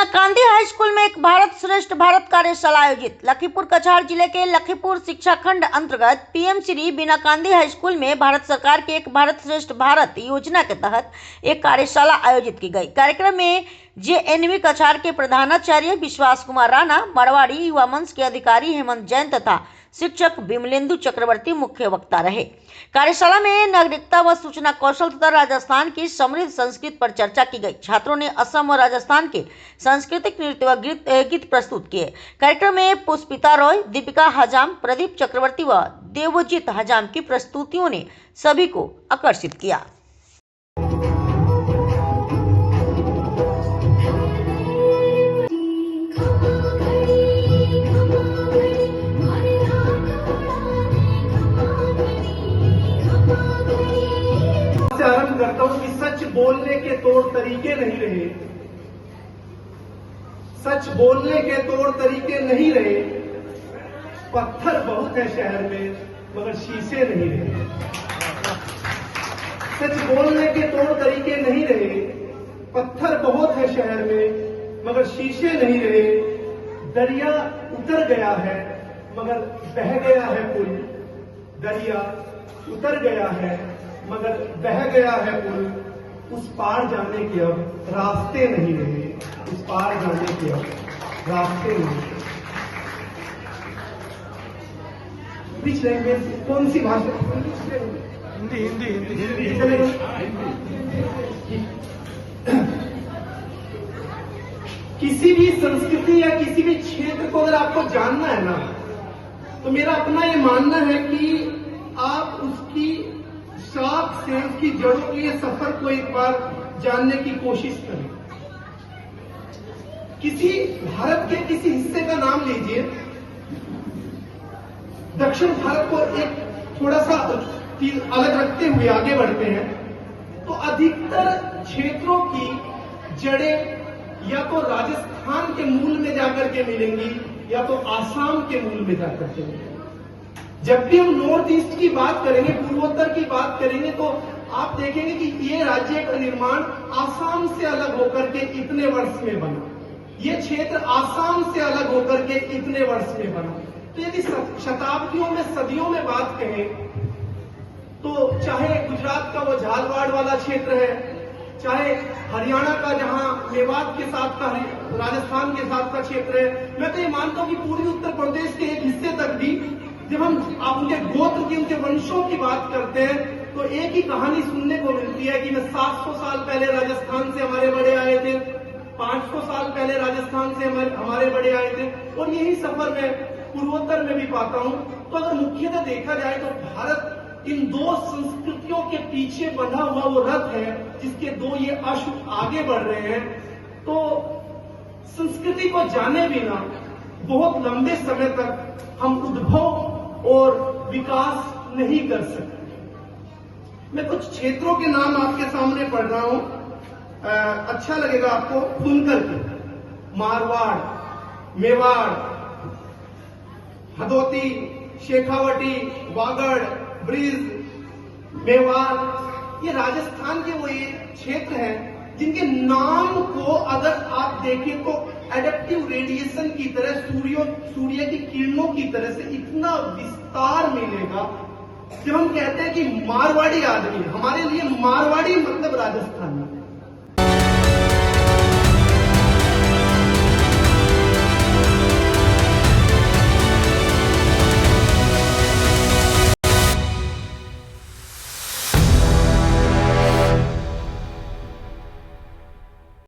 बिना कांदी high school में एक भारत श्रेष्ठ भारत कार्यशाला आयोजित। लखीमपुर कछार जिले के लखीमपुर शिक्षा खंड अंतर्गत पीएम श्री बिना कांदी हाई स्कूल में भारत सरकार के एक भारत श्रेष्ठ भारत योजना के तहत एक कार्यशाला आयोजित की गई। कार्यक्रम में जेएनवी कछार के प्रधानाचार्य विश्वास कुमार राणा, मारवाड़ी युवा मंच के अधिकारी हेमंत जैन तथा शिक्षक विमलेंदु चक्रवर्ती मुख्य वक्ता रहे। कार्यशाला में नागरिकता व सूचना कौशल तथा राजस्थान की समृद्ध संस्कृति पर चर्चा की गई। छात्रों ने असम और राजस्थान के सांस्कृतिक नृत्य व गीत प्रस्तुत किए। कार्यक्रम में पुष्पिता रॉय, दीपिका हजाम, प्रदीप चक्रवर्ती व देवजीत हजाम की प्रस्तुतियों ने सभी को आकर्षित किया। आरंभ करता हूं कि सच बोलने के तौर तरीके नहीं रहे, सच बोलने के तौर तरीके नहीं रहे। पत्थर बहुत है शहर में मगर शीशे नहीं रहे। सच बोलने के तौर तरीके नहीं रहे। पत्थर बहुत है शहर में मगर शीशे नहीं रहे। दरिया उतर गया है मगर बह गया है पुल। दरिया उतर गया है मगर बह गया है पुल। उस पार जाने के अब रास्ते नहीं रहे। उस पार जाने के अब रास्ते नहीं रहे। विच लैंग्वेज, कौन सी भाषा? हिंदी। किसी भी संस्कृति या किसी भी क्षेत्र को अगर आपको जानना है ना, तो मेरा अपना ये मानना है कि आप उसकी शाख से उसकी जड़ों के लिए सफर को एक बार जानने की कोशिश करें। किसी भारत के किसी हिस्से का नाम लीजिए। दक्षिण भारत को एक थोड़ा सा अलग रखते हुए आगे बढ़ते हैं तो अधिकतर क्षेत्रों की जड़ें या तो राजस्थान के मूल में जाकर के मिलेंगी या तो आसाम के मूल में जाकर के मिलेंगी। जब भी हम नॉर्थ ईस्ट की बात करेंगे, पूर्वोत्तर की बात करेंगे, तो आप देखेंगे कि ये राज्य का निर्माण आसाम से अलग होकर के इतने वर्ष में बना। ये क्षेत्र आसाम से अलग होकर के इतने वर्ष में बना। तो यदि शताब्दियों में, सदियों में बात करें तो चाहे गुजरात का वो झालवाड़ वाला क्षेत्र है, चाहे हरियाणा का जहां मेवात के साथ का, राजस्थान के साथ का क्षेत्र है, मैं तो ये मानता हूं कि पूर्वी उत्तर प्रदेश के एक हिस्से तक भी जब हम आप उनके गोत्र की, उनके वंशों की बात करते हैं तो एक ही कहानी सुनने को मिलती है कि 700 साल पहले राजस्थान से हमारे बड़े आए थे, 500 साल पहले राजस्थान से हमारे बड़े आए थे। और यही सफर मैं पूर्वोत्तर में भी पाता हूं। तो अगर मुख्यतः देखा जाए तो भारत इन दो संस्कृतियों के पीछे बंधा हुआ वो रथ है जिसके दो ये अश्व आगे बढ़ रहे हैं। तो संस्कृति को जाने बिना बहुत लंबे समय तक हम उद्भव और विकास नहीं कर सकते। मैं कुछ क्षेत्रों के नाम आपके सामने पढ़ रहा हूं, अच्छा लगेगा आपको सुनकर के। मारवाड़, मेवाड़, हदोती, शेखावटी, वागड़, ब्रिज, मेवाड़, ये राजस्थान के वो ये क्षेत्र हैं जिनके नाम को अगर आप देखें तो एडेप्टिव रेडिएशन की तरह, सूर्य की किरणों की तरह से इतना विस्तार मिलेगा। जब हम कहते हैं कि मारवाड़ी आदमी, हमारे लिए मारवाड़ी मतलब राजस्थानी।